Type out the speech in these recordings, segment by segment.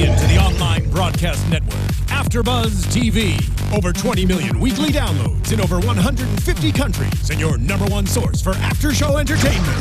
into the online broadcast network, AfterBuzz TV. Over 20 million weekly downloads in over 150 countries, and your number one source for after-show entertainment.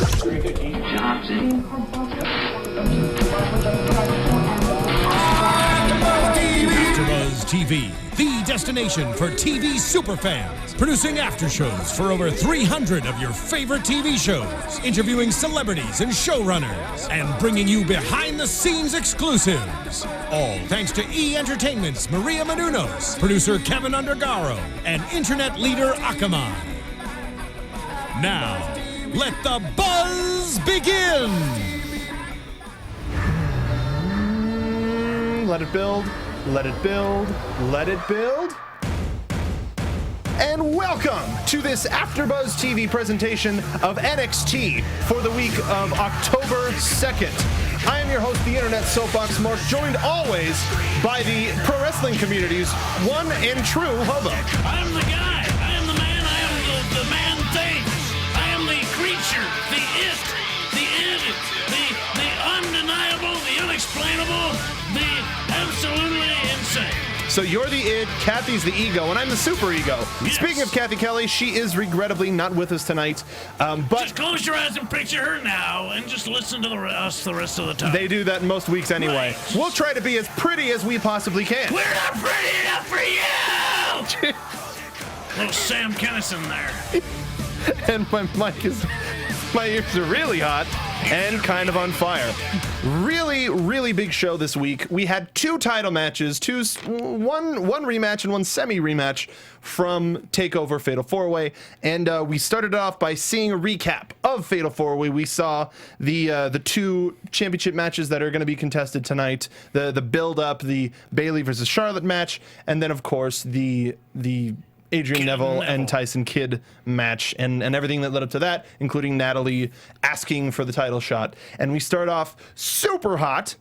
AfterBuzz TV, the destination for TV superfans, producing aftershows for over 300 of your favorite TV shows, interviewing celebrities and showrunners, and bringing you behind-the-scenes exclusives. All thanks to E! Entertainment's Maria Menounos, producer Kevin Undergaro, and internet leader Akamai. Now, let the buzz begin! Let it build, let it build, let it build. And welcome to this AfterBuzz TV presentation of NXT for the week of October 2nd. I am your host, the Internet Soapbox Mark, joined always by the pro wrestling community's one and true hobo. I am the guy, I am the man, I am the man thing. I am the creature, the it, the undeniable, the unexplainable, the absolutely insane. So you're the id, Kathy's the ego, and I'm the super ego. Yes. Speaking of Kathy Kelly, she is regrettably not with us tonight. But just close your eyes and picture her now, and just listen to us the rest of the time. They do that most weeks anyway. Right. We'll try to be as pretty as we possibly can. We're not pretty enough for you! Little Sam Kennison there. And my ears are really hot and kind of on fire. Really big show this week. We had two title matches, one rematch and one semi-rematch from TakeOver Fatal 4-Way, and we started off by seeing a recap of Fatal 4-Way. We saw the two championship matches that are going to be contested tonight, the build-up, the Bayley versus Charlotte match, and then of course the Adrian Neville and Tyson Kidd match and everything that led up to that, including Natalie asking for the title shot. And we start off super hot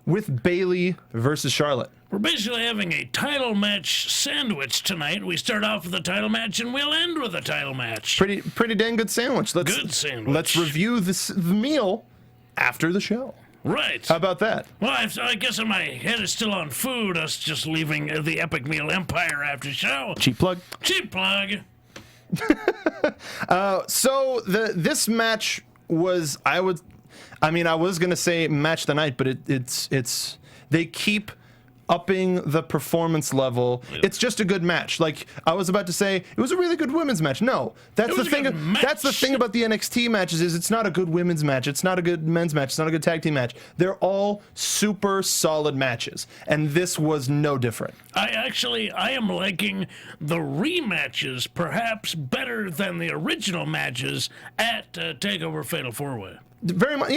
with Bayley versus Charlotte. We're basically having a title match sandwich tonight. We start off with a title match and we'll end with a title match. Pretty dang good sandwich. Good sandwich. Let's review the meal after the show. Right. How about that? Well, I guess my head is still on food, us just leaving the Epic Meal Empire after show. Cheap plug. Cheap plug. So this match was, I was gonna say match of the night, but it's they keep upping the performance level. It's just a good match. Like I was about to say, it was a really good women's match. No, that's the thing. That's the thing about the NXT matches is it's not a good women's match. It's not a good men's match. It's not a good tag team match. They're all super solid matches, and this was no different. I am liking the rematches perhaps better than the original matches at TakeOver Fatal 4-Way. Very much,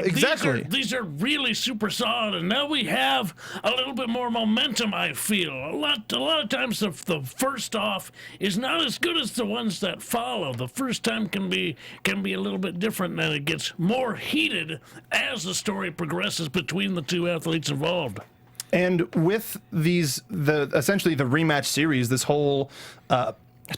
exactly. These are really super solid, and now we have a little bit more momentum. I feel a lot of times the first off is not as good as the ones that follow. The first time can be a little bit different, and it gets more heated as the story progresses between the two athletes involved. And with essentially the rematch series, this whole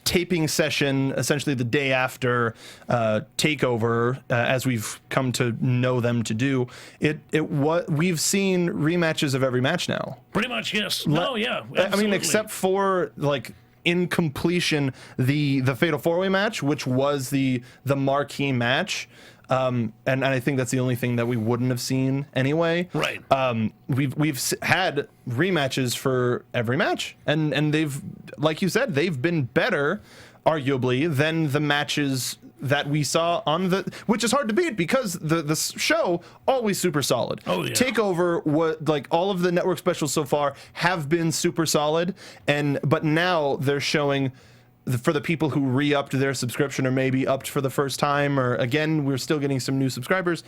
taping session, essentially the day after TakeOver, as we've come to know them to do, we've seen rematches of every match now. Pretty much, yes. Absolutely. I mean, except for like in completion, the Fatal 4-Way match, which was the marquee match. And I think that's the only thing that we wouldn't have seen anyway. Right. We've had rematches for every match, and they've, like you said, they've been better, arguably, than the matches that we saw which is hard to beat because the show always super solid. Oh yeah. TakeOver was like all of the network specials so far have been super solid, but now they're showing. For the people who re-upped their subscription or maybe upped for the first time, or again, we're still getting some new subscribers,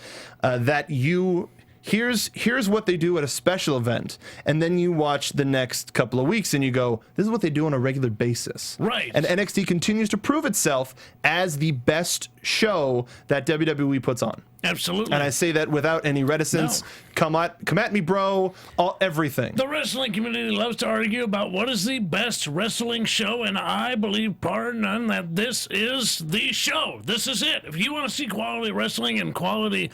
here's what they do at a special event, and then you watch the next couple of weeks and you go, this is what they do on a regular basis. Right. And NXT continues to prove itself as the best show that WWE puts on. Absolutely. And I say that without any reticence. No. Come at me, bro. Everything. The wrestling community loves to argue about what is the best wrestling show, and I believe, bar none, that this is the show. This is it. If you want to see quality wrestling and quality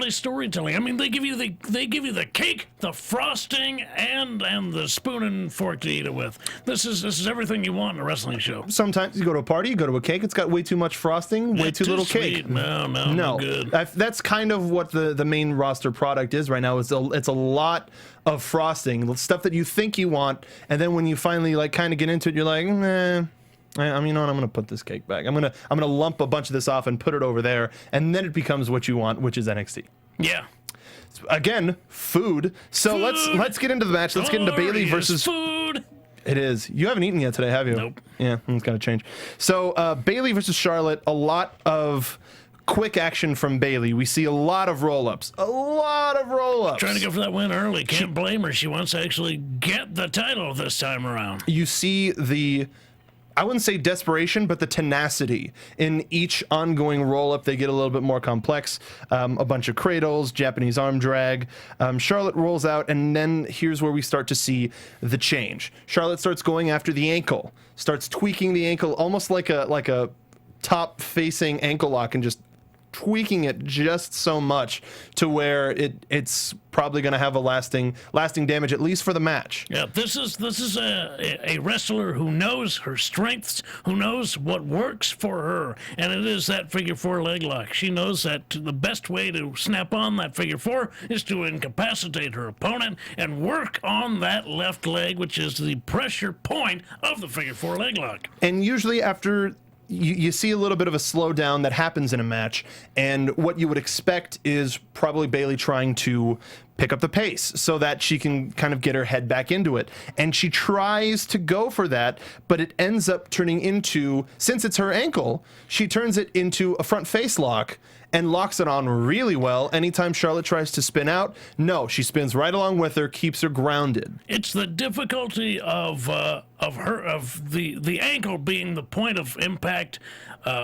storytelling, I mean, they give you the cake, the frosting, and the spoon and fork to eat it with. This is everything you want in a wrestling show. Sometimes you go to a party, you go to a cake, it's got way too much frosting, way too little sweet. cake. No, good. That's kind of what the main roster product is right now. It's a lot of frosting, stuff that you think you want, and then when you finally like kind of get into it, you're like, nah. I mean, you know what? I'm gonna put this cake back. I'm gonna lump a bunch of this off and put it over there, and then it becomes what you want, which is NXT. Yeah. Again, food. So let's get into the match. Let's get into Bayley versus food. It is. You haven't eaten yet today, have you? Nope. Yeah, it's gotta change. So Bayley versus Charlotte. A lot of quick action from Bayley. We see a lot of roll-ups. Trying to go for that win early. Can't blame her. She wants to actually get the title this time around. You see the, I wouldn't say desperation, but the tenacity in each ongoing roll-up. They get a little bit more complex. A bunch of cradles, Japanese arm drag. Charlotte rolls out, and then here's where we start to see the change. Charlotte starts going after the ankle, starts tweaking the ankle, almost like a top-facing ankle lock, and just tweaking it just so much to where it's probably going to have a lasting damage, at least for the match. Yeah, this is a wrestler who knows her strengths, who knows what works for her, and it is that figure four leg lock. She knows that the best way to snap on that figure four is to incapacitate her opponent and work on that left leg, which is the pressure point of the figure four leg lock. And usually after you see a little bit of a slowdown that happens in a match, and what you would expect is probably Bayley trying to pick up the pace so that she can kind of get her head back into it. And she tries to go for that, but it ends up turning into, since it's her ankle, she turns it into a front face lock and locks it on really well. Anytime Charlotte tries to spin out, no, she spins right along with her, keeps her grounded. It's the difficulty of the ankle being the point of impact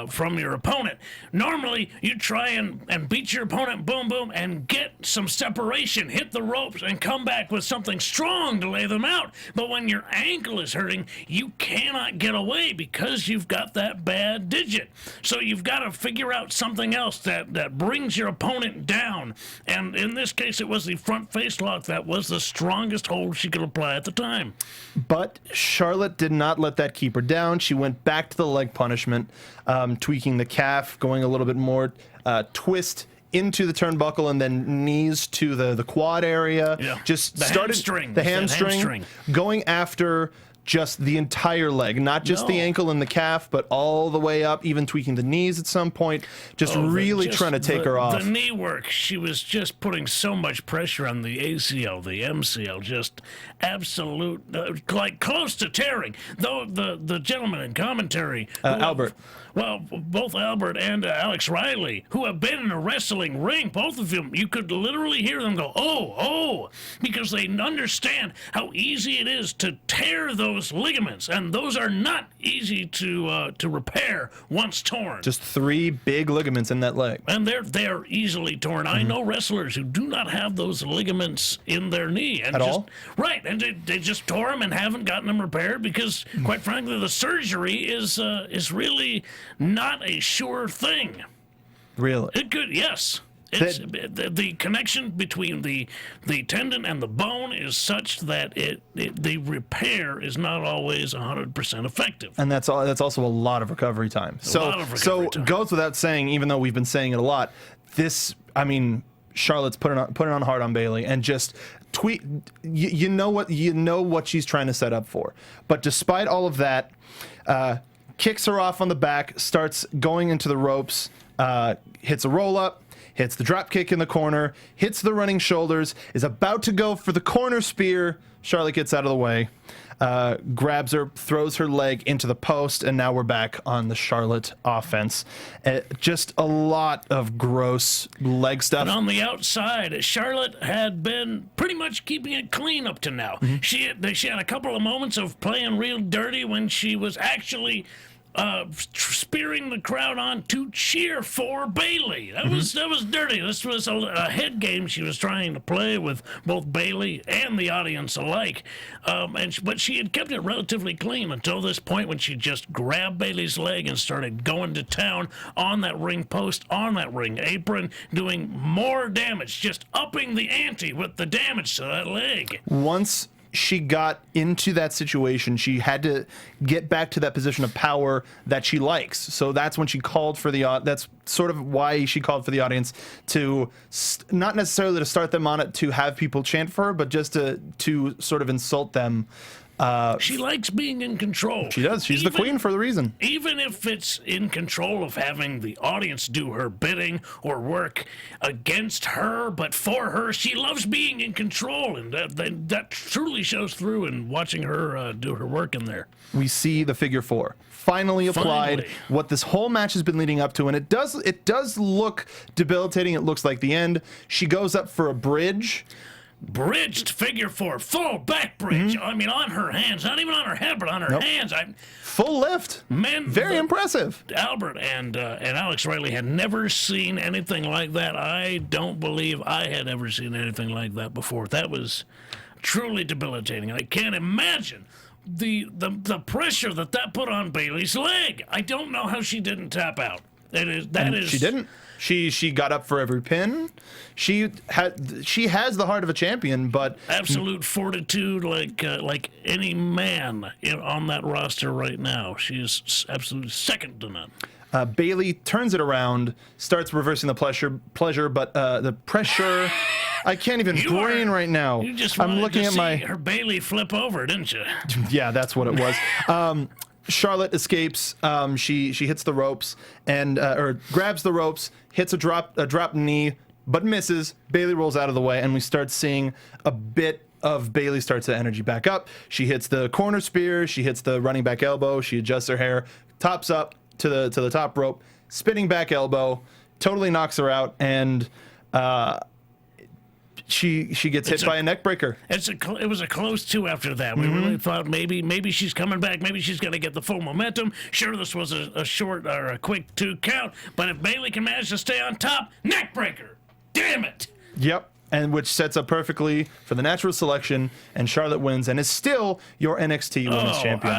from your opponent. Normally, you try and beat your opponent, boom, boom, and get some separation, hit the ropes, and come back with something strong to lay them out. But when your ankle is hurting, you cannot get away because you've got that bad digit. So you've got to figure out something else that brings your opponent down. And in this case, it was the front face lock that was the strongest hold she could apply at the time. But Charlotte did not let that keep her down. She went back to the leg punishment, tweaking the calf, going a little bit more twist into the turnbuckle, and then knees to the quad area. Yeah. Just The started hamstring. the hamstring, going after just the entire leg, not just the ankle and the calf, but all the way up, even tweaking the knees at some point, just really trying to take her off. The knee work, she was just putting so much pressure on the ACL, the MCL, just absolute, like close to tearing. Though the gentleman in commentary, Albert. Well, both Albert and Alex Riley, who have been in a wrestling ring, both of them, you could literally hear them go, oh, because they understand how easy it is to tear those ligaments, and those are not easy to repair once torn. Just 3 big ligaments in that leg. And they're easily torn. I know wrestlers who do not have those ligaments in their knee. And At all? Right, and they just tore them and haven't gotten them repaired because, quite frankly, the surgery is really not a sure thing. Really? It could, yes. It's, the connection between the tendon and the bone is such that the repair is not always 100% effective. And that's also a lot of recovery time. So goes without saying, even though we've been saying it a lot, Charlotte's putting on hard on Bayley and just tweet. You know what she's trying to set up for. But despite all of that, kicks her off on the back, starts going into the ropes, hits a roll up, hits the drop kick in the corner, hits the running shoulders, is about to go for the corner spear. Charlotte gets out of the way, grabs her, throws her leg into the post, and now we're back on the Charlotte offense. Just a lot of gross leg stuff. And on the outside, Charlotte had been pretty much keeping it clean up to now. She had a couple of moments of playing real dirty when she was actually spearing the crowd on to cheer for Bayley. That was dirty. This was a head game she was trying to play with both Bayley and the audience alike. But she had kept it relatively clean until this point when she just grabbed Bayley's leg and started going to town on that ring post, on that ring apron, doing more damage, just upping the ante with the damage to that leg. Once she got into that situation, she had to get back to that position of power that she likes. So that's when she called for that's sort of why she called for the audience to not necessarily to start them on it to have people chant for her, but just to sort of insult them. She likes being in control. She does. She's the queen for the reason. Even if it's in control of having the audience do her bidding or work against her, but for her, she loves being in control, and that truly shows through in watching her do her work in there. We see the figure 4 finally applied. What this whole match has been leading up to, and it does look debilitating. It looks like the end. She goes up for a bridge. Bridged figure 4, full back bridge. I mean, on her hands, not even on her head, but on her hands. Full lift. Very impressive. Albert and Alex Riley had never seen anything like that. I don't believe I had ever seen anything like that before. That was truly debilitating. I can't imagine the pressure that put on Bayley's leg. I don't know how she didn't tap out. She didn't. She got up for every pin. She has the heart of a champion, but absolute fortitude, like any man on that roster right now. She is absolutely second to none. Bayley turns it around, starts reversing the pleasure, but the pressure. I can't even brain right now. You just I'm looking at her Bayley flip over, didn't you? Yeah, that's what it was. Charlotte escapes. She hits the ropes and or grabs the ropes, hits a drop knee, but misses. Bayley rolls out of the way, and we start seeing a bit of Bayley starts to energy back up. She hits the corner spear. She hits the running back elbow. She adjusts her hair, tops up to the top rope, spinning back elbow, totally knocks her out, and she gets hit by a neck breaker. It was a close 2 after that. We really thought maybe she's coming back. Maybe she's going to get the full momentum. Sure, this was a short or a quick 2 count, but if Bayley can manage to stay on top, neck breaker. Damn it. Yep. And which sets up perfectly for the natural selection, and Charlotte wins and is still your NXT Women's Champion.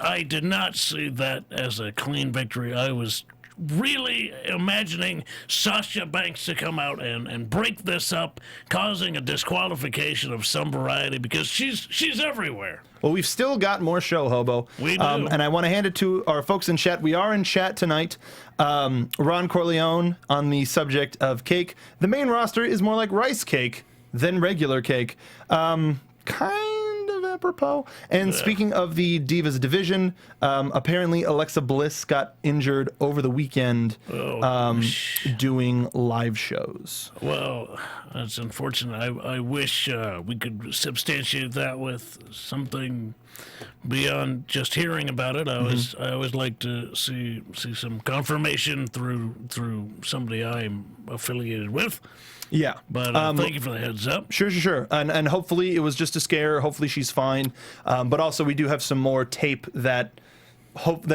I did not see that as a clean victory. I was really imagining Sasha Banks to come out and break this up, causing a disqualification of some variety, because she's everywhere. Well, we've still got more show, Hobo. We do. And I want to hand it to our folks in chat. We are in chat tonight. Ron Corleone on the subject of cake. The main roster is more like rice cake than regular cake. Kind of apropos. And speaking of the Divas division, apparently Alexa Bliss got injured over the weekend doing live shows. Well, that's unfortunate. I wish we could substantiate that with something beyond just hearing about it. I always like to see some confirmation through somebody I'm affiliated with. Yeah. But thank you for the heads up. Sure. And hopefully it was just a scare. Hopefully she's fine. But also we do have some more tape that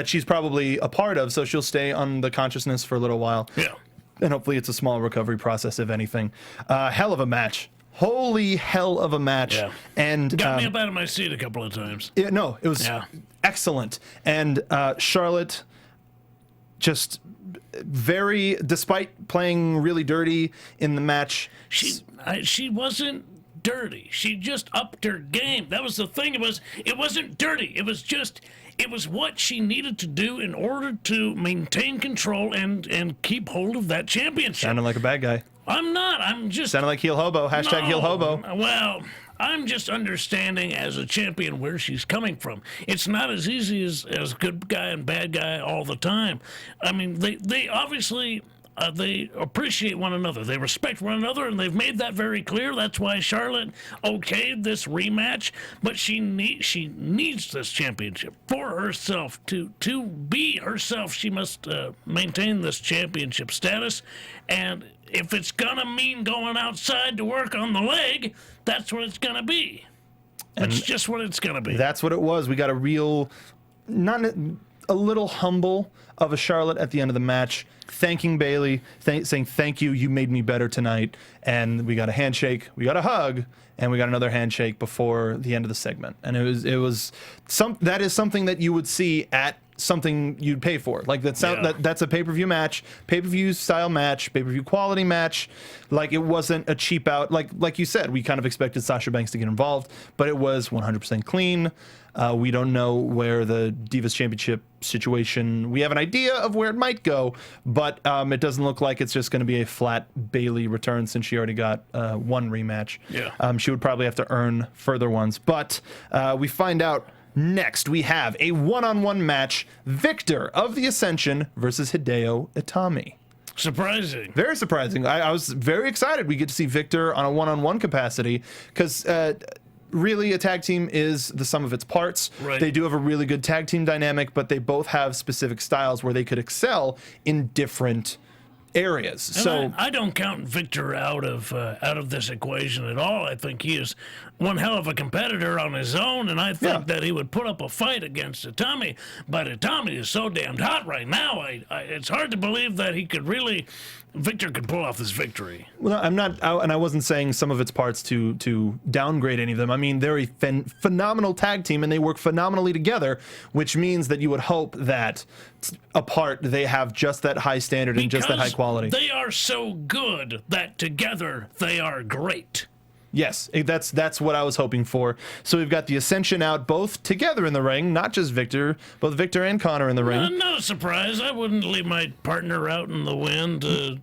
she's probably a part of, so she'll stay on the consciousness for a little while. Yeah. And hopefully it's a small recovery process, if anything. Hell of a match. Holy hell of a match. Yeah. And got me up out of my seat a couple of times. It was excellent. And Charlotte just despite playing really dirty in the match, she wasn't dirty. She just upped her game. That was the thing. It wasn't dirty. It was what she needed to do in order to maintain control and keep hold of that championship. Sounding like a bad guy. I'm not. I'm just sounding like heel hobo. Hashtag heel hobo. Well, I'm just understanding as a champion where she's coming from. It's not as easy as good guy and bad guy all the time. I mean, they obviously they appreciate one another. They respect one another, and they've made that very clear. That's why Charlotte okayed this rematch. But she needs this championship for herself. To be herself, she must maintain this championship status. And if it's going to mean going outside to work on the leg, that's what it's going to be. That's just what it's going to be. That's what it was. We got a real, a little humble of a Charlotte at the end of the match, thanking Bayley, saying thank you, you made me better tonight. And we got a handshake, we got a hug, and we got another handshake before the end of the segment. And that is something that you would see at something you'd pay for. Like that's a pay-per-view match, pay-per-view style match, pay-per-view quality match. Like it wasn't a cheap out. Like you said, we kind of expected Sasha Banks to get involved, but it was 100% clean. We don't know where the Divas Championship situation. We have an idea of where it might go, but it doesn't look like it's just going to be a flat Bayley return since she already got one rematch. Yeah. She would probably have to earn further ones. But we find out next we have a one-on-one match: Victor of the Ascension versus Hideo Itami. Surprising. Very surprising. I was very excited we get to see Victor on a one-on-one capacity because really a tag team is the sum of its parts. Right. They do have a really good tag team dynamic, but they both have specific styles where they could excel in different areas. And so I don't count Victor out of this equation at all. I think he is one hell of a competitor on his own, and I think that he would put up a fight against Itami. But Itami is so damned hot right now. It's hard to believe that Victor could pull off this victory. Well, I'm not, and I wasn't saying some of its parts to downgrade any of them. I mean, they're a phenomenal tag team, and they work phenomenally together, which means that you would hope that apart they have just that high standard and just that high quality. They are so good that together they are great. Yes, that's what I was hoping for. So we've got the Ascension out, both together in the ring, not just Victor, both Victor and Connor in the ring. Not a surprise. I wouldn't leave my partner out in the wind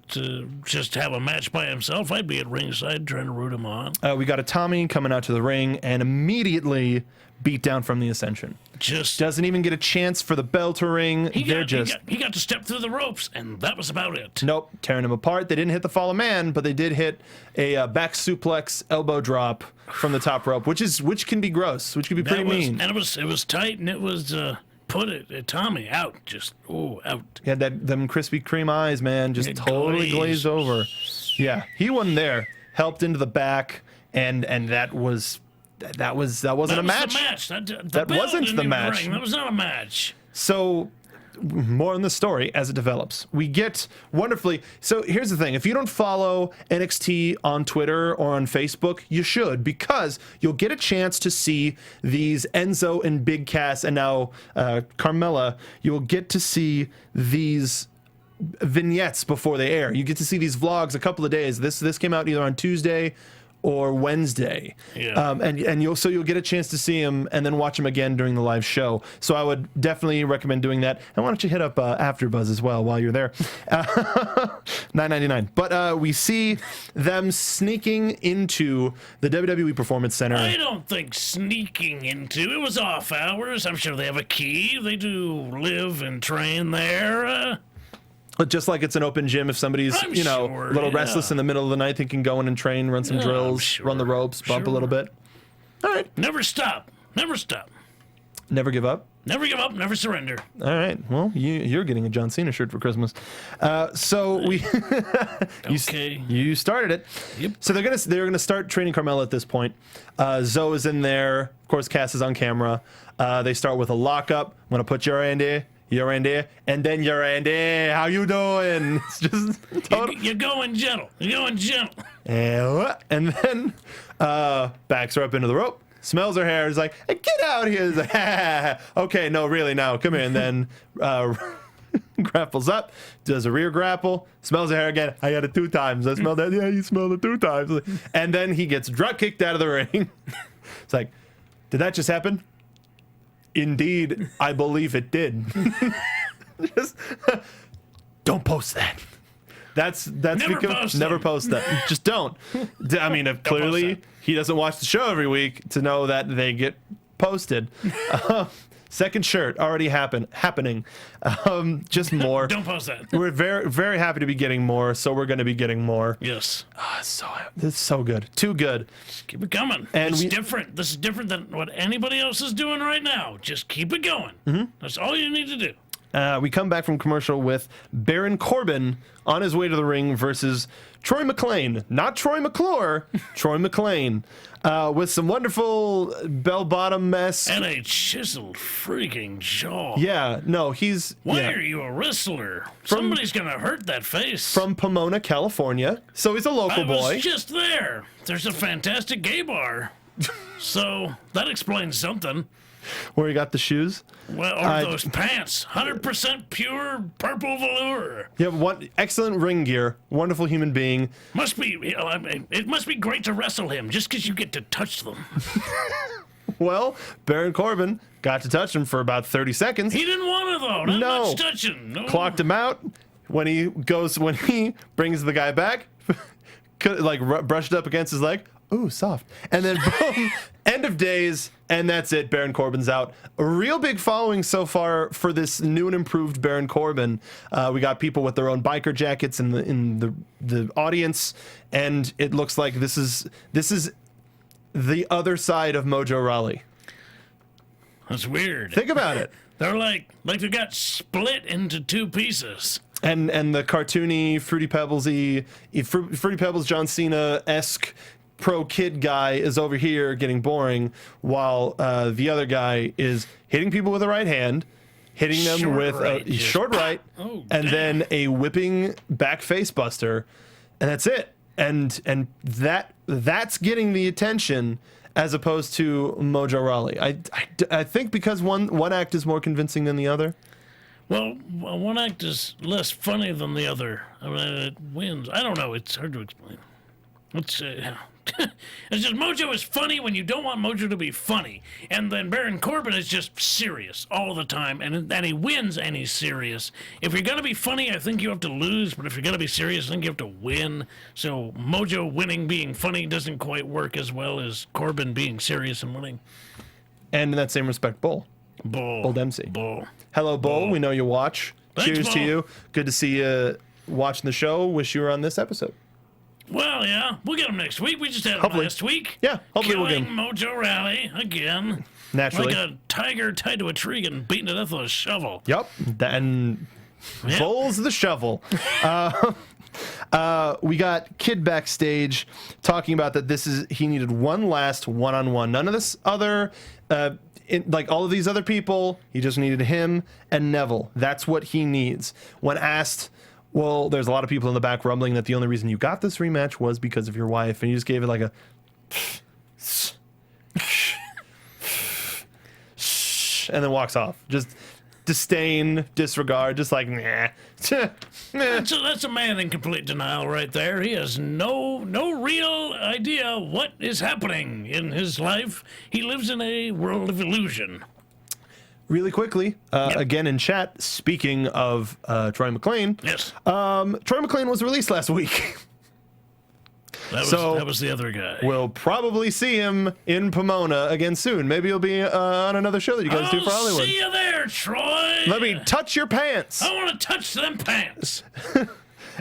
to just have a match by himself. I'd be at ringside trying to root him on. We got a Tommy coming out to the ring and immediately beat down from the Ascension. Just doesn't even get a chance for the bell to ring. He got to step through the ropes, and that was about it. Nope, tearing him apart. They didn't hit the Fall of Man, but they did hit a back suplex elbow drop from the top rope, which can be gross, which can be pretty mean. And it was tight, and it was Tommy out, just out. He had them Krispy Kreme eyes, man, just totally glazed over. Yeah, he wasn't there. Helped into the back, and that wasn't a match. That wasn't the match. That was not a match. So, more on the story as it develops. We get wonderfully. So here's the thing: if you don't follow NXT on Twitter or on Facebook, you should, because you'll get a chance to see these Enzo and Big Cass, and now Carmella. You will get to see these vignettes before they air. You get to see these vlogs a couple of days. This came out either on Tuesday or Wednesday. Yeah. And you'll get a chance to see him and then watch him again during the live show. So I would definitely recommend doing that. And why don't you hit up AfterBuzz as well while you're there? $9.99. But we see them sneaking into the WWE Performance Center. I don't think sneaking into. It was off hours. I'm sure they have a key. They do live and train there. Just like it's an open gym, if somebody's, a little restless in the middle of the night, they can go in and train, run some drills, run the ropes, bump a little bit. All right. Never stop. Never stop. Never give up. Never give up. Never surrender. All right. Well, you're getting a John Cena shirt for Christmas. So we, okay. You started it. Yep. So they're gonna start training Carmella at this point. Zoe is in there. Of course, Cass is on camera. They start with a lockup. I'm gonna put your hand there. You're in there, and then you're in there. How you doing? It's just you're going gentle. You're going gentle. And then backs her up into the rope, smells her hair, is like, hey, get out here. He's like, okay, no, really, now, come here. And then grapples up, does a rear grapple, smells her hair again. I got it 2 times. I smelled that. Yeah, you smelled it 2 times. And then he gets drop kicked out of the ring. It's like, did that just happen? Indeed, I believe it did. Just don't post that. That's never post that. Just don't. I mean, if clearly he doesn't watch the show every week to know that they get posted. Second shirt already happening. Just more. Don't post that. We're very, very happy to be getting more, so we're going to be getting more. Yes. It's so good. Too good. Just keep it coming. And it's different. This is different than what anybody else is doing right now. Just keep it going. Mm-hmm. That's all you need to do. We come back from commercial with Baron Corbin on his way to the ring versus Troy McClane. Not Troy McClure, Troy McClane. With some wonderful bell-bottom mess. And a chiseled freaking jaw. Yeah, no, he's... Why yeah. are you a wrestler? Somebody's going to hurt that face. From Pomona, California. So he's a local boy. I was just there. There's a fantastic gay bar. So that explains something. Where he got the shoes? Well, or those pants. 100% pure purple velour. Yeah, excellent ring gear. Wonderful human being. It must be great to wrestle him just because you get to touch them. Well, Baron Corbin got to touch him for about 30 seconds. He didn't want to, though. Not much touching. No. Clocked him out. When he brings the guy back, brushed up against his leg. Ooh, soft. And then boom, end of days, and that's it. Baron Corbin's out. A real big following so far for this new and improved Baron Corbin. We got people with their own biker jackets in the audience, and it looks like this is the other side of Mojo Rawley. That's weird. Think about it. They're like they got split into two pieces. And the cartoony, Fruity Pebbles John Cena-esque pro kid guy is over here getting boring, while the other guy is hitting people with the right hand, hitting them Short with right, a short right, and then a whipping back face buster, and that's it. And that's getting the attention as opposed to Mojo Rawley. I think because one act is more convincing than the other. Well, one act is less funny than the other. I mean, it wins. I don't know. It's hard to explain. It's just Mojo is funny when you don't want Mojo to be funny. And then Baron Corbin is just serious all the time. And he wins and he's serious. If you're going to be funny, I think you have to lose. But if you're going to be serious, I think you have to win. So Mojo winning being funny doesn't quite work as well as Corbin being serious and winning. And in that same respect, Bull Dempsey. Bull. Hello, Bull. We know you watch. Thanks, Cheers Bull. to you. Good to see you watching the show. Wish you were on this episode. Well, yeah, we'll get him next week. We just had him Hopefully. last week. Yeah, hopefully we'll get Killing Mojo Rawley again. Naturally. Like a tiger tied to a tree and beaten to death with a shovel. Yep. And Yep. Bull's the shovel. We got Kid backstage talking about that he needed one last one-on-one. None of this other, like all of these other people, he just needed him and Neville. That's what he needs. When asked, well, there's a lot of people in the back rumbling that the only reason you got this rematch was because of your wife, and you just gave it like a and then walks off. Just disdain, disregard, just like, nah. That's a man in complete denial right there. He has no real idea what is happening in his life. He lives in a world of illusion. Really quickly, again in chat, speaking of Troy McClane. Yes. Troy McClane was released last week. That was the other guy. We'll probably see him in Pomona again soon. Maybe he'll be on another show that you guys do for Hollywood. See you there, Troy. Let me touch your pants. I want to touch them pants.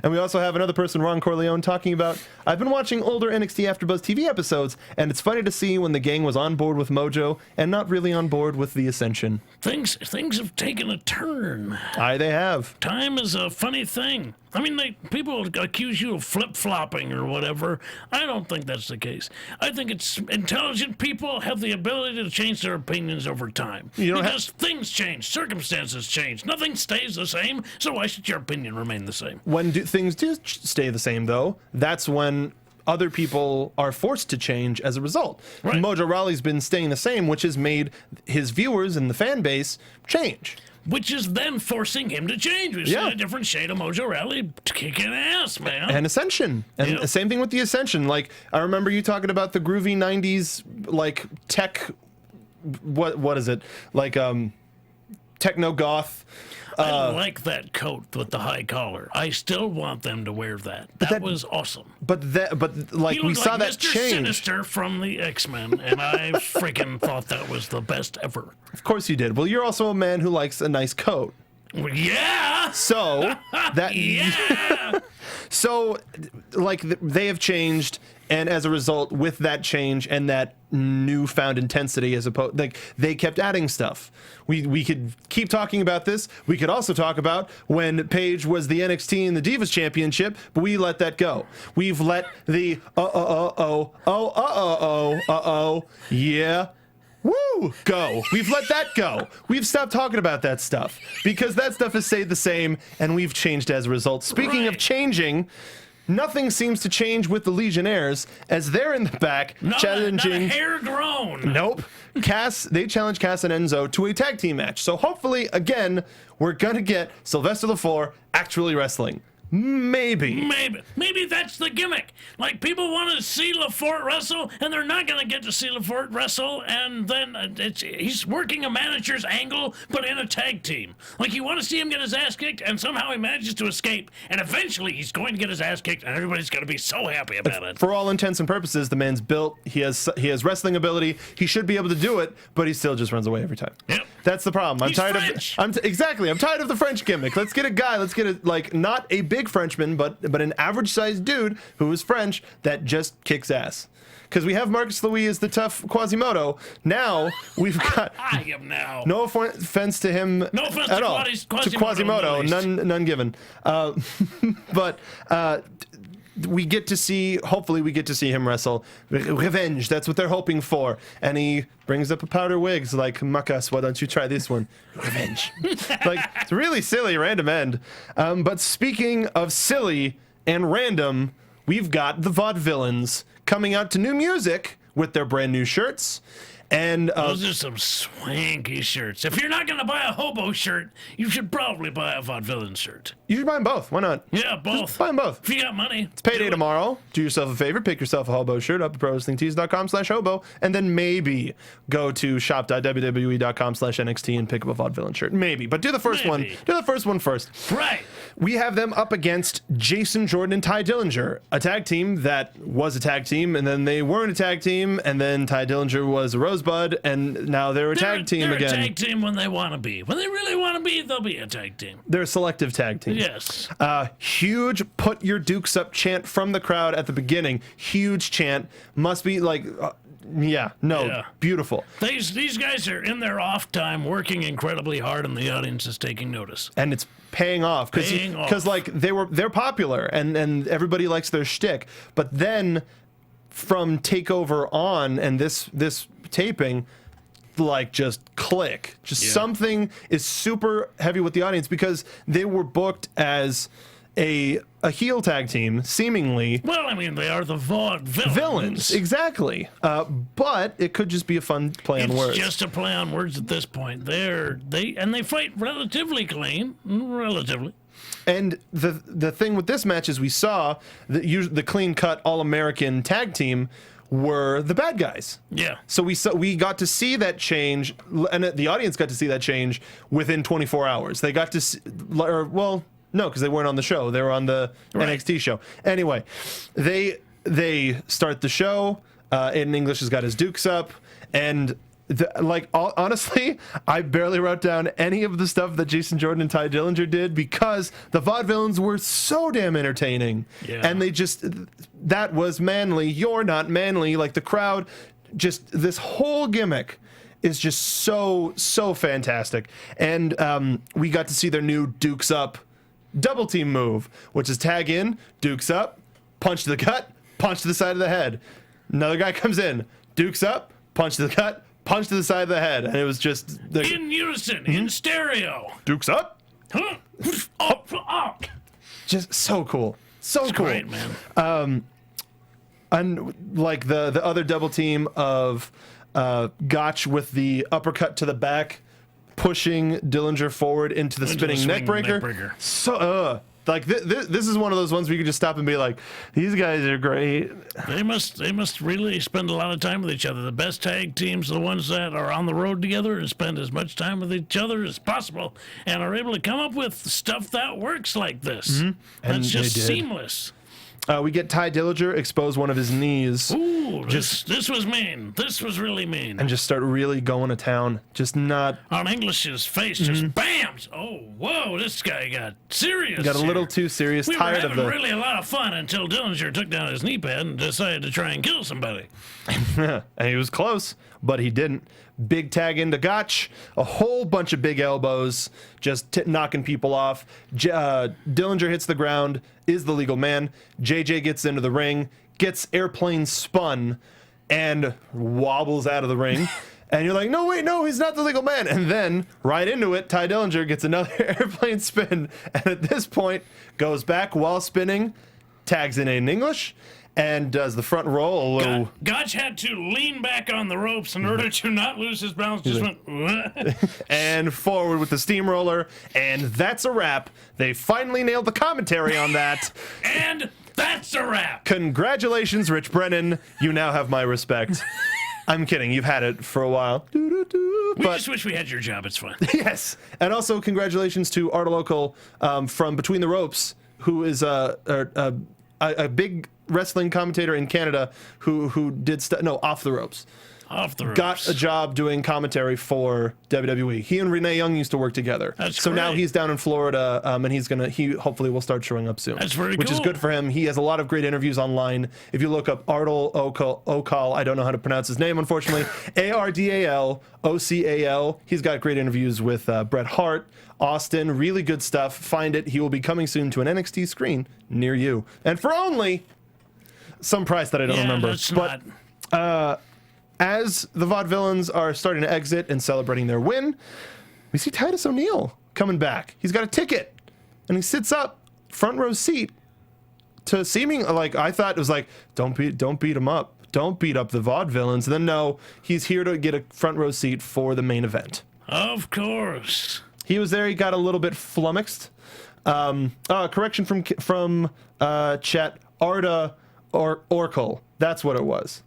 And we also have another person, Ron Corleone, talking about, I've been watching older NXT AfterBuzz TV episodes, and it's funny to see when the gang was on board with Mojo and not really on board with the Ascension. Things have taken a turn. Aye, they have. Time is a funny thing. I mean, people accuse you of flip-flopping or whatever. I don't think that's the case. I think it's intelligent people have the ability to change their opinions over time. Because things change, circumstances change. Nothing stays the same, so why should your opinion remain the same? When things do stay the same, though, that's when other people are forced to change as a result. Right. Mojo Rawley's been staying the same, which has made his viewers and the fan base change. Which is then forcing him to change. We've seen a different shade of Mojo Rawley kicking ass, man. And Ascension. And same thing with the Ascension. Like, I remember you talking about the groovy 90s, like, tech, what is it? Like, techno-goth. I don't like that coat with the high collar. I still want them to wear that. That was awesome. But like we saw that Mr. change. Sinister from the X-Men, and I freaking thought that was the best ever. Of course you did. Well, you're also a man who likes a nice coat. Well, yeah. So that yeah. So like they have changed, And as a result, with that change and that newfound intensity, as opposed, like, they kept adding stuff. We could keep talking about this. We could also talk about when Paige was the NXT and the Divas Championship, but we let that go. We've let the yeah. Woo! Go. We've let that go. We've stopped talking about that stuff because that stuff has stayed the same, and we've changed as a result. Speaking of changing, nothing seems to change with the Legionnaires as they're in the back challenging. Not a hair grown. Nope. They challenge Cass and Enzo to a tag team match. So hopefully, again, we're gonna get Sylvester LaFour actually wrestling. Maybe that's the gimmick. Like, people want to see LaForte wrestle, and they're not going to get to see LaForte wrestle, and then he's working a manager's angle, but in a tag team. Like, you want to see him get his ass kicked, and somehow he manages to escape, and eventually he's going to get his ass kicked, and everybody's going to be so happy about it. For all intents and purposes, the man's built. He has wrestling ability. He should be able to do it, but he still just runs away every time. Yep. That's the problem. I'm tired French. I'm tired of the French gimmick. Let's get a guy. Let's get a, like, not a big Frenchman, but an average-sized dude who is French that just kicks ass. Because we have Marcus Louis as the tough Quasimodo. Now we've got. I am now. No offense to him. No offense at to all. Quasimodo. None given. But. We get to see, hopefully we get to see him wrestle. Revenge, that's what they're hoping for. And he brings up a powder wig. It's like, Makas, why don't you try this one? Revenge. Like, it's really silly, random end. But speaking of silly and random, we've got the Vaudevillains coming out to new music with their brand new shirts. And those are some swanky shirts. If you're not going to buy a hobo shirt, you should probably buy a Vaudevillain shirt. You should buy them both. Why not? Yeah, both. Just buy them both. If you got money. It's payday tomorrow. Do yourself a favor. Pick yourself a hobo shirt up at ProWrestlingTees.com/hobo. And then maybe go to shop.wwe.com/NXT and pick up a Vaudevillain shirt. Maybe. But do the first one. Do the first one first. Right. We have them up against Jason Jordan and Ty Dillinger, a tag team that was a tag team, and then they weren't a tag team, and then Ty Dillinger was a Rosebud, and now they're a tag team again. They're a tag team when they want to be. When they really want to be, they'll be a tag team. They're a selective tag team. Yes. Huge put your dukes up chant from the crowd at the beginning. Huge chant. Must be like... beautiful. These guys are in their off time working incredibly hard, and the audience is taking notice. And it's paying off because like they're popular and everybody likes their shtick. But then from Takeover on and this taping, like, just click. Something is super heavy with the audience because they were booked as a heel tag team, seemingly. Well, I mean, they are the Vaudevillains. Exactly. But it could just be a fun play on words. It's just a play on words at this point. They fight relatively clean, relatively. And the thing with this match is we saw the clean cut All-American tag team were the bad guys. Yeah. So we got to see that change, and the audience got to see that change within 24 hours. They got to see, no, because they weren't on the show. They were on the NXT show. Anyway, they start the show. Aiden English has got his dukes up, and honestly, I barely wrote down any of the stuff that Jason Jordan and Ty Dillinger did because the Vaudevillains were so damn entertaining. Yeah. And that was manly. You're not manly. Like, the crowd, just this whole gimmick is just so fantastic. And we got to see their new Dukes Up double team move, which is tag in, Dukes Up, punch to the gut, punch to the side of the head. Another guy comes in, Dukes Up, punch to the gut, punch to the side of the head, and it was just in unison, in stereo. Dukes Up, up. Just so cool, It's cool. Great, man. And like the other double team of Gotch with the uppercut to the back, pushing Dillinger forward into the spinning neckbreaker. So this is one of those ones where you can just stop and be like, these guys are great. They must really spend a lot of time with each other. The best tag teams are the ones that are on the road together and spend as much time with each other as possible and are able to come up with stuff that works like this. Mm-hmm. That's just seamless. We get Ty Dillinger expose one of his knees. Ooh, this was mean. This was really mean. And just start really going to town. Just not... On English's face, just bam! Oh, whoa, this guy got serious. Got a little too serious. We tired were of having the... really a lot of fun until Dillinger took down his knee pad and decided to try and kill somebody. And he was close, but he didn't. Big tag into Gotch. A whole bunch of big elbows, just knocking people off. Dillinger hits the ground, is the legal man. JJ gets into the ring, gets airplane spun, and wobbles out of the ring. And you're like, no, wait, no, he's not the legal man. And then, right into it, Ty Dillinger gets another airplane spin. And at this point, goes back while spinning, tags in English, and does the front roll a little... Gotch had to lean back on the ropes in order to not lose his balance. Just went... and forward with the steamroller. And that's a wrap. They finally nailed the commentary on that. And that's a wrap. Congratulations, Rich Brennan. You now have my respect. I'm kidding. You've had it for a while. We just wish we had your job. It's fun. Yes. And also congratulations to Art Local from Between the Ropes, who is a big wrestling commentator in Canada who did Off the Ropes. Off the ropes. Got a job doing commentary for WWE. He and Renee Young used to work together. That's so great. Now he's down in Florida, and he hopefully will start showing up soon. That's very which is cool. good for him. He has a lot of great interviews online. If you look up Ardal Ocal, I don't know how to pronounce his name, unfortunately. ARDALOCAL. He's got great interviews with Bret Hart, Austin. Really good stuff. Find it. He will be coming soon to an NXT screen near you, and for only some price that I don't remember. As the Vaudevillains are starting to exit and celebrating their win, we see Titus O'Neil coming back. He's got a ticket, and he sits up, front row seat, to seeming like, I thought it was like, don't beat him up. Don't beat up the Vaudevillains. And then no, he's here to get a front row seat for the main event. Of course. He was there. He got a little bit flummoxed. Correction from chat. Arda Orcal. That's what it was.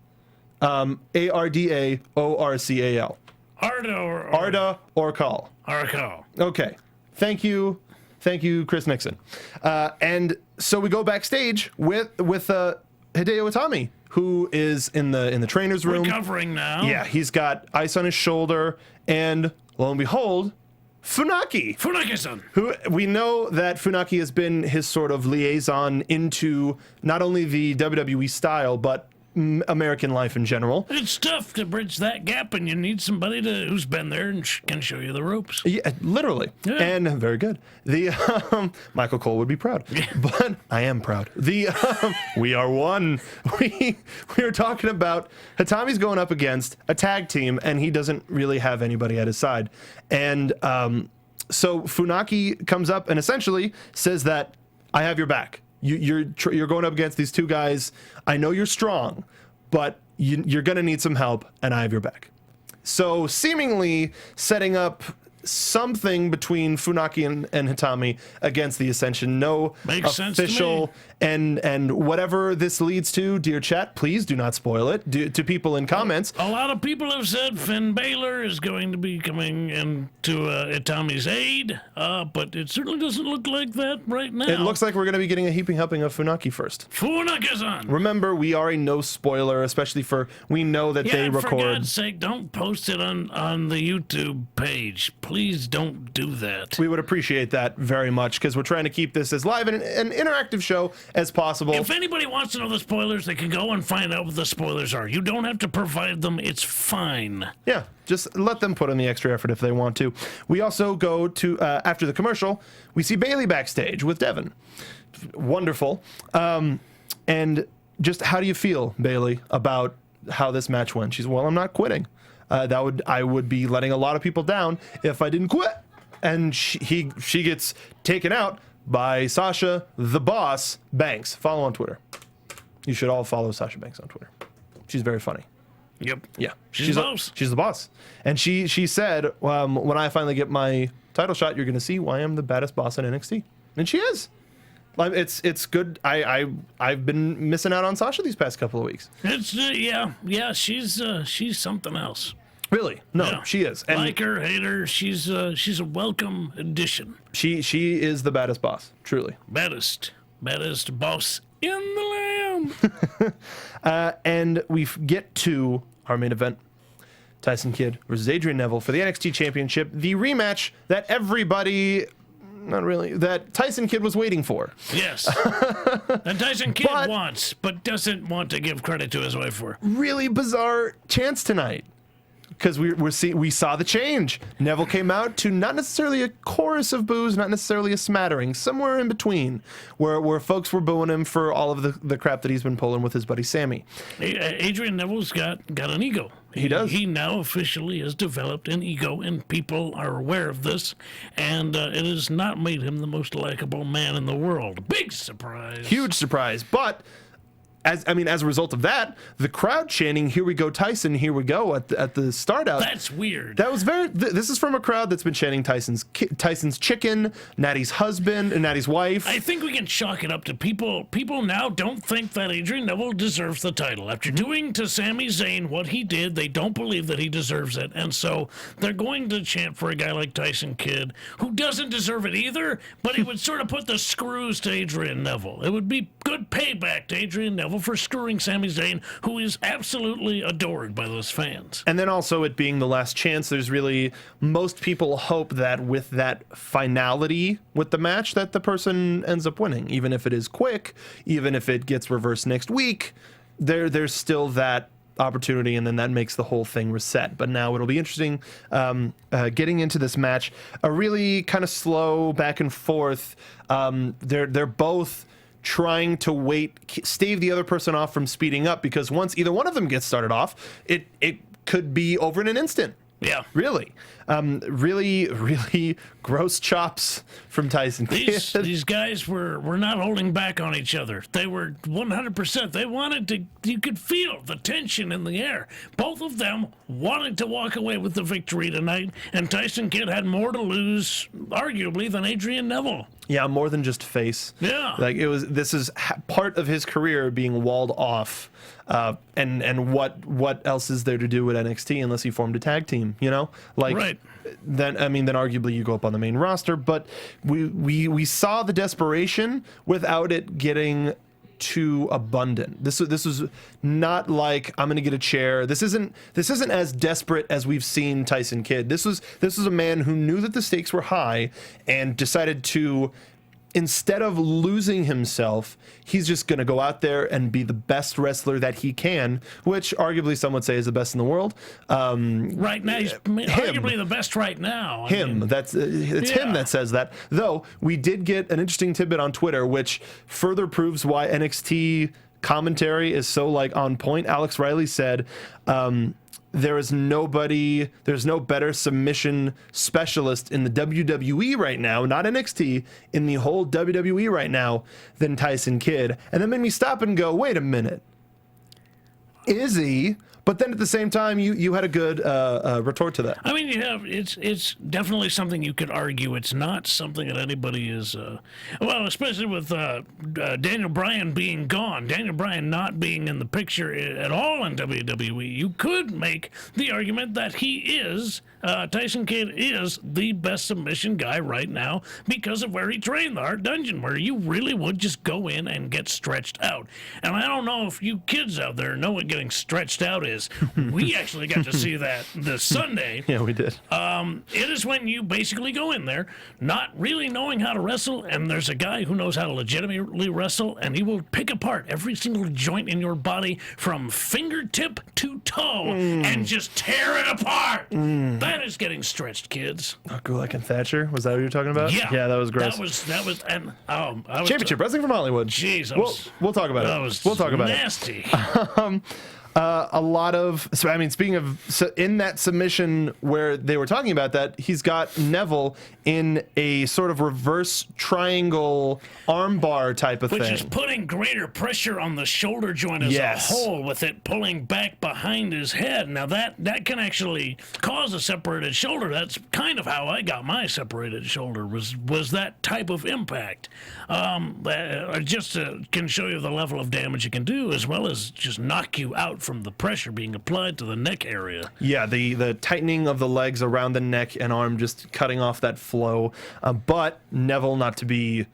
ARDAORCAL. Arda Orcal. Orcal. Okay. Thank you, Chris Nixon. And so we go backstage with Hideo Itami, who is in the trainer's room. Recovering now. Yeah, he's got ice on his shoulder, and lo and behold, Funaki. Funaki-san. Who we know that Funaki has been his sort of liaison into not only the WWE style, but American life in general. It's tough to bridge that gap, and you need somebody who's been there and can show you the ropes. Yeah, literally. Yeah. And very good. The Michael Cole would be proud, but I am proud. We are one. We are talking about Hitami's going up against a tag team, and he doesn't really have anybody at his side. And so Funaki comes up and essentially says that I have your back. You're going up against these two guys. I know you're strong, but you're going to need some help, and I have your back. So seemingly setting up something between Funaki and Hitami against the Ascension. No Makes official sense to me. And whatever this leads to, dear chat, please do not spoil it to people in comments. A lot of people have said Finn Balor is going to be coming into Itami's aid, but it certainly doesn't look like that right now. It looks like we're going to be getting a heaping helping of Funaki first. Funaki-san. Remember, we are a no spoiler, especially we know that they record. For God's sake, don't post it on the YouTube page. Please don't do that. We would appreciate that very much, because we're trying to keep this as live and an interactive show as possible. If anybody wants to know the spoilers, they can go and find out what the spoilers are. You don't have to provide them. It's fine. Yeah, just let them put in the extra effort if they want to. We also go to, after the commercial, we see Bayley backstage with Devin. Wonderful. And just how do you feel, Bayley, about how this match went? She's, well, I'm not quitting. I would be letting a lot of people down if I didn't quit. And she gets taken out by Sasha, the boss, Banks. Follow on Twitter. You should all follow Sasha Banks on Twitter. She's very funny. Yep. Yeah. She's the boss. She's the boss. And she said, when I finally get my title shot, you're going to see why I'm the baddest boss in NXT. And she is. It's good. I've been missing out on Sasha these past couple of weeks. It's yeah. She's something else. Really? No, Yeah. she is. And like her, hate her, she's a welcome addition. she is the baddest boss, truly. Baddest boss in the room. And we get to our main event. Tyson Kidd versus Adrian Neville for the NXT Championship. The rematch that everybody, not really, that Tyson Kidd was waiting for. Yes. And Tyson Kidd wants, but doesn't want to give credit to his wife for. Really bizarre chance tonight. Because we saw the change. Neville came out to not necessarily a chorus of boos, not necessarily a smattering, somewhere in between, where folks were booing him for all of the crap that he's been pulling with his buddy Sammy. Adrian Neville's got an ego. He does. He now officially has developed an ego, and people are aware of this, and it has not made him the most likable man in the world. Big surprise. Huge surprise. But as a result of that, the crowd chanting, "Here we go, Tyson! Here we go!" at the start out. That's weird. That was very. This is from a crowd that's been chanting Tyson's chicken, Natty's husband, and Natty's wife. I think we can chalk it up to people. People now don't think that Adrian Neville deserves the title after doing to Sami Zayn what he did. They don't believe that he deserves it, and so they're going to chant for a guy like Tyson Kidd, who doesn't deserve it either. But it would sort of put the screws to Adrian Neville. It would be good payback to Adrian Neville for screwing Sami Zayn, who is absolutely adored by those fans. And then also it being the last chance, there's really, most people hope that with that finality with the match that the person ends up winning, even if it is quick, even if it gets reversed next week, there's still that opportunity, and then that makes the whole thing reset. But now it'll be interesting getting into this match. A really kind of slow back and forth. They're both trying to stave the other person off from speeding up, because once either one of them gets started off, it could be over in an instant. Yeah. Really. Really gross chops from Tyson Kidd. These guys were not holding back on each other. They were 100%. They wanted to, you could feel the tension in the air. Both of them wanted to walk away with the victory tonight, and Tyson Kidd had more to lose, arguably, than Adrian Neville. Yeah, more than just face. Yeah. Like this is part of his career being walled off. And what else is there to do with NXT unless he formed a tag team, you know? Like, right. Then arguably you go up on the main roster, but we saw the desperation without it getting too abundant. This was not like, I'm going to get a chair. This isn't as desperate as we've seen Tyson Kidd. This was a man who knew that the stakes were high and decided to, instead of losing himself, he's just going to go out there and be the best wrestler that he can, which arguably some would say is the best in the world. Right now, he's arguably the best right now. It's him that says that. Though, we did get an interesting tidbit on Twitter, which further proves why NXT commentary is so on point. Alex Riley said, there's no better submission specialist in the WWE right now, not NXT, in the whole WWE right now than Tyson Kidd. And that made me stop and go, wait a minute. Is he? But then at the same time, you had a good retort to that. I mean, it's definitely something you could argue. It's not something that anybody is, especially with Daniel Bryan being gone, Daniel Bryan not being in the picture at all in WWE. You could make the argument that he is, Tyson Kidd is the best submission guy right now because of where he trained, the Hart Dungeon, where you really would just go in and get stretched out. And I don't know if you kids out there know what getting stretched out is. We actually got to see that this Sunday. Yeah, we did. It is when you basically go in there not really knowing how to wrestle, and there's a guy who knows how to legitimately wrestle, and he will pick apart every single joint in your body from fingertip to toe and just tear it apart. That is getting stretched, kids. Oh, Gulak and Thatcher? Was that what you were talking about? Yeah, that was gross. That was, and I was Championship Wrestling from Hollywood. Jeez, we'll talk about it. We'll talk about nasty. A lot of, speaking of, in that submission where they were talking about that, he's got Neville in a sort of reverse triangle armbar type of thing. Which is putting greater pressure on the shoulder joint as a whole, with it pulling back behind his head. Now that can actually cause a separated shoulder. That's kind of how I got my separated shoulder, was that type of impact. Just can show you the level of damage it can do, as well as just knock you out from the pressure being applied to the neck area. Yeah, the tightening of the legs around the neck and arm, just cutting off that flow. But Neville, not to be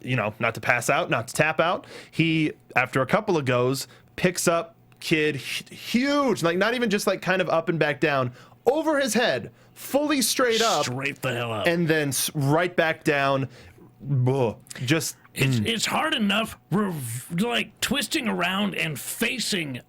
not to pass out, not to tap out. He, after a couple of goes, picks up Kid huge, like not even just like kind of up and back down, over his head, fully straight up. Straight the hell up. And then right back down. Just it's hard enough like twisting around and facing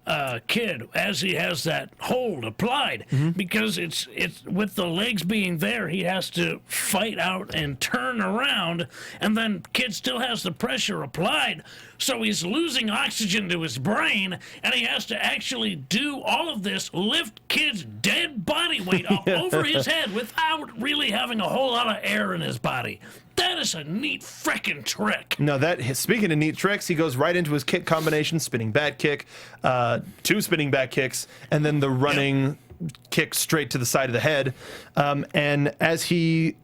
Kid as he has that hold applied, because it's with the legs being there, he has to fight out and turn around, and then Kid still has the pressure applied, so he's losing oxygen to his brain, and he has to actually do all of this, lift Kid's dead body weight up over his head without really having a whole lot of air in his body. That is a neat frickin' trick. No, speaking of neat tricks, he goes right into his kick combination, spinning back kick, 2 spinning back kicks, and then the running kick straight to the side of the head. And as he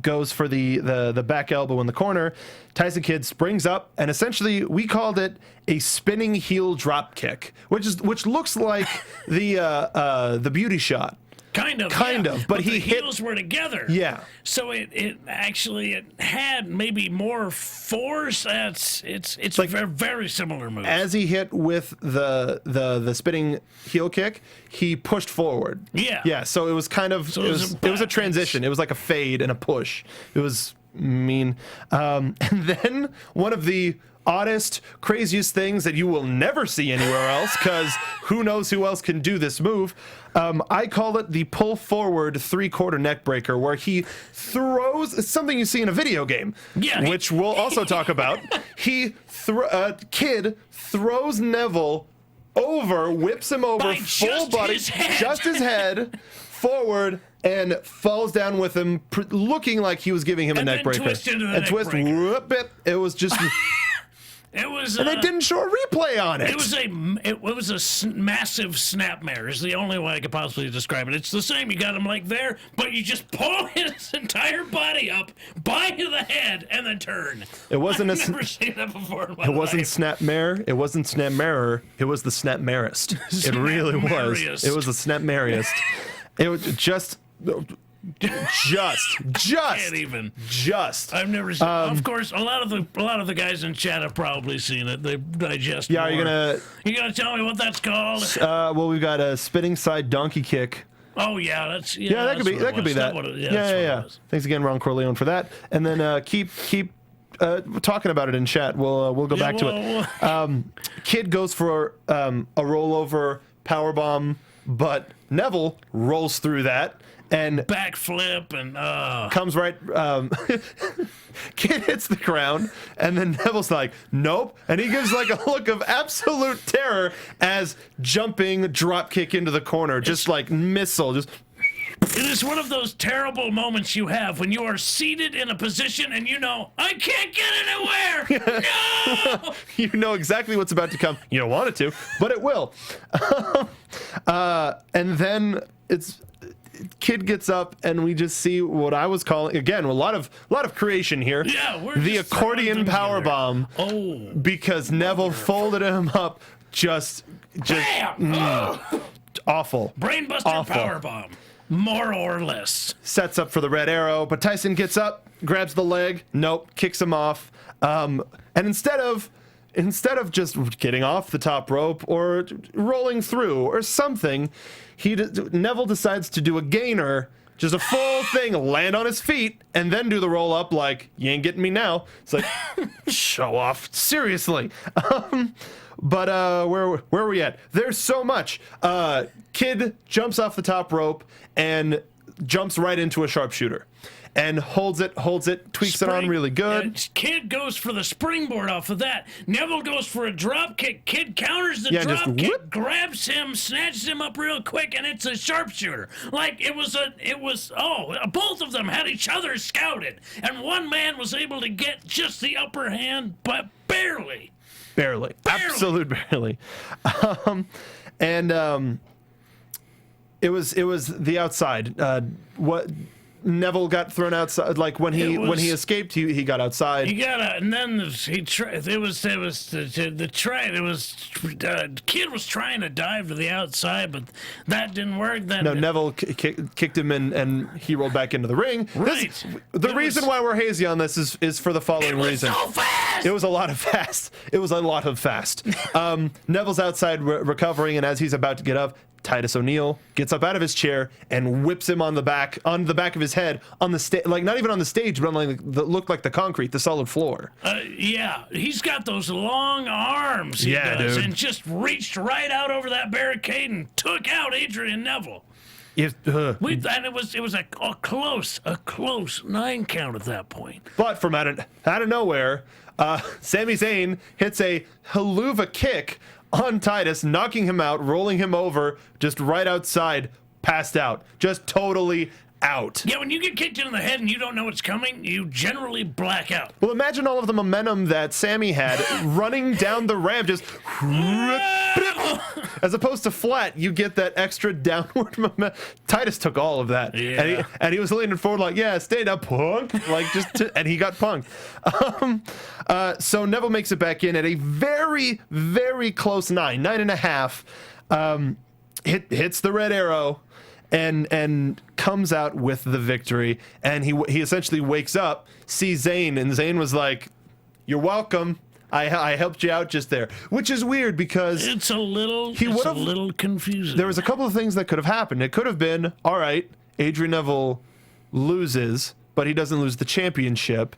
goes for the back elbow in the corner, Tyson Kidd springs up, and essentially we called it a spinning heel drop kick, which looks like the beauty shot. Kind of, but the he hit. heels were together. Yeah. So it had maybe more force. It's like a very similar move. As he hit with the spinning heel kick, he pushed forward. Yeah. Yeah. So it was kind of it was a transition. It was like a fade and a push. It was mean. And then one of the oddest, craziest things that you will never see anywhere else, because who knows who else can do this move. I call it the pull forward 3/4 neck breaker, where he throws, it's something you see in a video game, which we'll also talk about. Kid throws Neville over, whips him over, full body, just his head, forward, and falls down with him, looking like he was giving him a neck breaker. Whoop it. It was just. It was, and they didn't show a replay on it. It was a massive snapmare. Is the only way I could possibly describe it. It's the same. You got him like there, but you just pull his entire body up by the head and then turn. It wasn't I've never seen that before in my It wasn't life. snapmare. It wasn't snapmarer. It was the snapmarest. It really was. It was the snapmariest. It was just. Can't even. I've never seen. Of course, a lot of the guys in chat have probably seen it. They digest. Yeah, more. You gonna tell me what that's called? Well, we've got a spinning side donkey kick. Oh yeah, that could be that. Yeah. Thanks again, Ron Corleone, for that. And then keep talking about it in chat. We'll go back to it. Kid goes for a rollover powerbomb, but Neville rolls through that. And backflip and comes right. Kid hits the ground, and then Neville's like, "Nope," and he gives like a look of absolute terror as jumping drop kick into the corner, just like missile, just. It is one of those terrible moments you have when you are seated in a position and you know, I can't get anywhere. No! You know exactly what's about to come. You don't want it to, but it will. And then Kid gets up, and we just see what I was calling, again, a lot of creation here. Yeah, we're the just accordion power bomb. Oh, because Neville folded him up, just awful. Brainbuster power bomb, more or less. Sets up for the red arrow, but Tyson gets up, grabs the leg, nope, kicks him off, and instead of just getting off the top rope or rolling through or something, Neville decides to do a gainer, just a full thing, land on his feet, and then do the roll up like, you ain't getting me now. It's like, show off, seriously. But where are we at? There's so much. Kid jumps off the top rope and jumps right into a sharpshooter. And holds it, tweaks it on really good. Kid goes for the springboard off of that. Neville goes for a drop kick. Kid counters the drop kick, grabs him, snatches him up real quick, and it's a sharpshooter. Like both of them had each other scouted, and one man was able to get just the upper hand, but barely. Absolute barely. It was the outside. Neville got thrown outside. Like when he escaped, he got outside. And then he tried. Kid was trying to dive to the outside, but that didn't work. Then Neville kicked him and he rolled back into the ring. Right. The reason why we're hazy on this is for the following reason. So fast. It was a lot of fast. Neville's outside recovering, and as he's about to get up, Titus O'Neil gets up out of his chair and whips him on the back of his head on the stage, like not even on the stage, but on like looked like the concrete, the solid floor. Yeah, he's got those long arms. He does, dude. And just reached right out over that barricade and took out Adrian Neville. And it was a close 9 count at that point. But from out of nowhere, Sami Zayn hits a haluva kick on Titus, knocking him out, rolling him over, just right outside, passed out, just totally out. Yeah, when you get kicked in the head and you don't know what's coming, you generally black out. Well, imagine all of the momentum that Sammy had running down the ramp, just as opposed to flat, you get that extra downward momentum. Titus took all of that, and he was leaning forward like, "Yeah, stay down, punk!" Like and he got punked. So Neville makes it back in at a very, very close 9.5. Hits the red arrow. And comes out with the victory, and he essentially wakes up, sees Zayn, and Zayn was like, "You're welcome. I helped you out just there," which is weird because it's a little confusing. There was a couple of things that could have happened. It could have been, all right, Adrian Neville loses, but he doesn't lose the championship,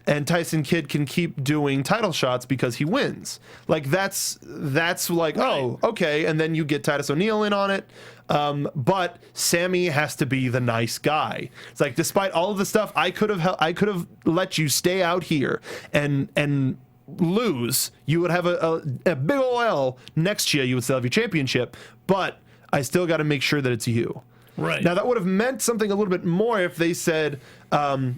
and Tyson Kidd can keep doing title shots because he wins. Like that's like, right. Oh, okay, and then you get Titus O'Neil in on it. But Sammy has to be the nice guy. It's like, despite all of the stuff, I could have let you stay out here and lose. You would have a big ol' L next year. You would still have your championship, but I still got to make sure that it's you. Right. Now that would have meant something a little bit more if they said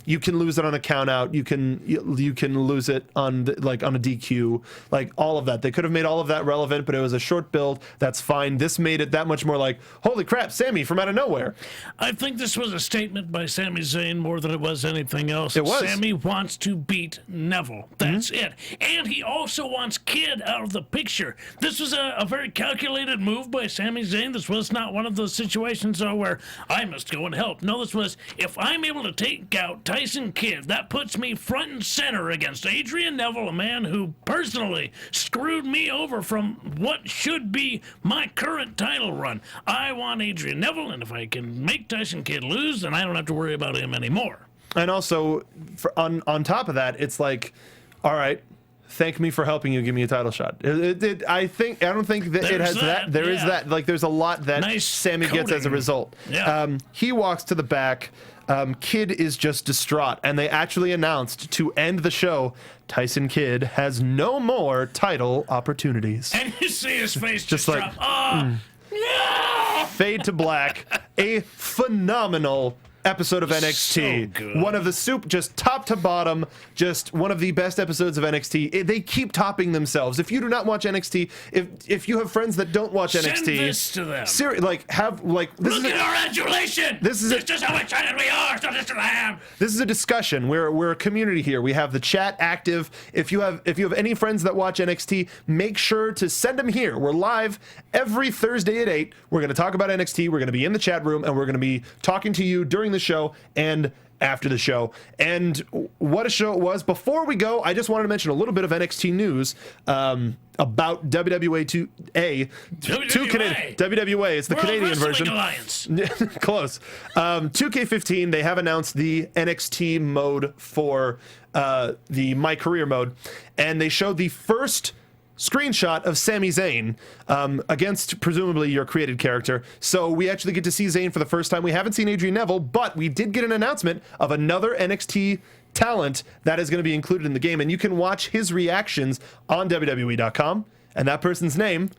you can lose it on a count out, you can lose it on on a DQ, like all of that. They could have made all of that relevant, but it was a short build. That's fine. This made it that much more like, holy crap, Sammy from out of nowhere. I think this was a statement by Sami Zayn more than it was anything else. It was. Sammy wants to beat Neville. That's it. And he also wants Kidd out of the picture. This was a very calculated move by Sami Zayn. This was not one of those situations where I must go and help. No, this was, if I'm able to take out Tyson Kidd, that puts me front and center against Adrian Neville, a man who personally screwed me over from what should be my current title run. I want Adrian Neville, and if I can make Tyson Kidd lose, then I don't have to worry about him anymore. And also, on top of that, it's like, all right, thank me for helping you give me a title shot. I don't think that it has that. There is that. Like, there's a lot that nice Sammy gets as a result. Yeah. He walks to the back. Kidd is just distraught, and they actually announced to end the show, Tyson Kidd has no more title opportunities. And you see his face just like, drop. No! Fade to black. A phenomenal episode of NXT. So good. One of the just top to bottom, just one of the best episodes of NXT. They keep topping themselves. If you do not watch NXT, if you have friends that don't watch NXT, send this to them. This Look is at our adulation. This is just how excited we are. So just lamb. This is a discussion. We're a community here. We have the chat active. If you have any friends that watch NXT, make sure to send them here. We're live every Thursday at 8. We're going to talk about NXT. We're going to be in the chat room, and we're going to be talking to you during the show and after the show. And what a show it was. Before we go, I just wanted to mention a little bit of NXT news about WWE 2A. WWA. It's the World Canadian Wrestling version. Alliance. Close. 2K15, they have announced the NXT mode for the My Career mode. And they showed the first screenshot of Sami Zayn against presumably your created character. So we actually get to see Zayn for the first time. We haven't seen Adrian Neville, but we did get an announcement of another NXT talent that is going to be included in the game, and you can watch his reactions on WWE.com, and that person's name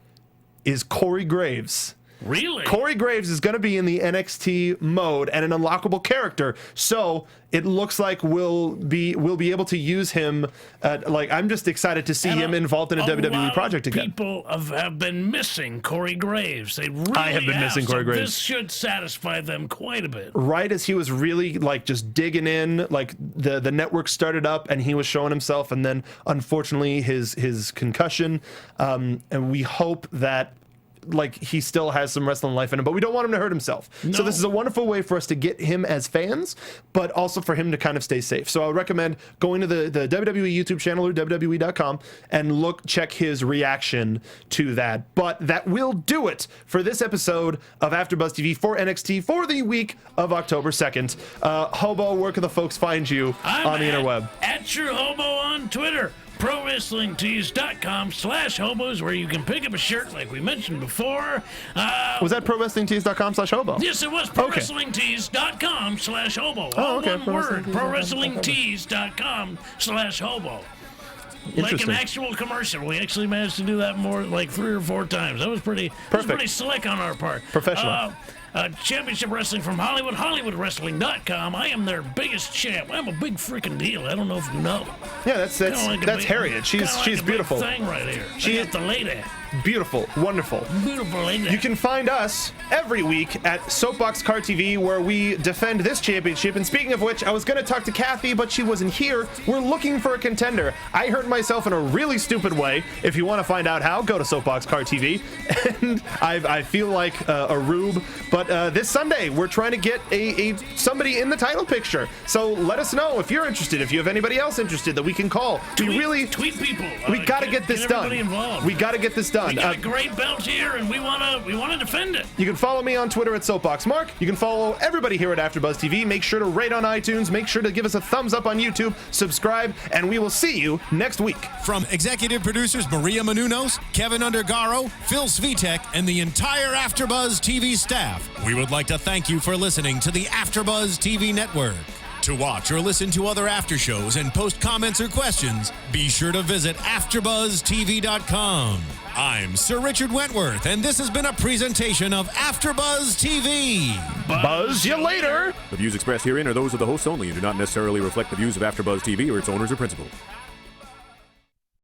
is Corey Graves. Really? Corey Graves is going to be in the NXT mode and an unlockable character, so it looks like we'll be able to use him. I'm just excited to see him involved in a WWE project again. People have been missing Corey Graves. They really I have been missing Corey Graves. This should satisfy them quite a bit. Right as he was really just digging in, the network started up and he was showing himself, and then unfortunately his concussion, and we hope that he still has some wrestling life in him, but we don't want him to hurt himself. No. So this is a wonderful way for us to get him as fans, but also for him to kind of stay safe. So I would recommend going to the WWE YouTube channel or WWE.com and check his reaction to that. But that will do it for this episode of AfterBuzz TV for NXT for the week of October 2nd. Hobo, where can the folks find you on the interweb? At your Hobo on Twitter. ProWrestlingTees.com/hobos, where you can pick up a shirt like we mentioned before. Was that ProWrestlingTees.com/hobo? Yes, it was ProWrestlingTees.com/hobo. Oh, okay. All one word. ProWrestlingTees.com/hobo. Like an actual commercial. We actually managed to do that more 3 or 4 times. That was pretty slick on our part. Professional. Championship Wrestling from Hollywood, HollywoodWrestling.com. I am their biggest champ. I'm a big freaking deal. I don't know if you know. Yeah, that's Harriet. She's beautiful. Big thing right here. She got the lady. Beautiful, wonderful. Beautiful lady. You can find us every week at Soapbox Car TV, where we defend this championship. And speaking of which, I was going to talk to Kathy, but she wasn't here. We're looking for a contender. I hurt myself in a really stupid way. If you want to find out how, go to Soapbox Car TV. And I feel like a rube. But this Sunday, we're trying to get somebody in the title picture. So let us know if you're interested, if you have anybody else interested that we can call. Tweet people. We got to get this done. Involved. We got to get this done. We got a great belt here, and we wanna defend it. You can follow me on Twitter at SoapboxMark. You can follow everybody here at AfterBuzz TV. Make sure to rate on iTunes. Make sure to give us a thumbs up on YouTube. Subscribe, and we will see you next week. From executive producers Maria Menounos, Kevin Undergaro, Phil Svitek, and the entire AfterBuzz TV staff, we would like to thank you for listening to the AfterBuzz TV network. To watch or listen to other after shows and post comments or questions, be sure to visit AfterBuzzTV.com. I'm Sir Richard Wentworth, and this has been a presentation of AfterBuzz TV. Buzz you later! The views expressed herein are those of the hosts only and do not necessarily reflect the views of AfterBuzz TV or its owners or principals.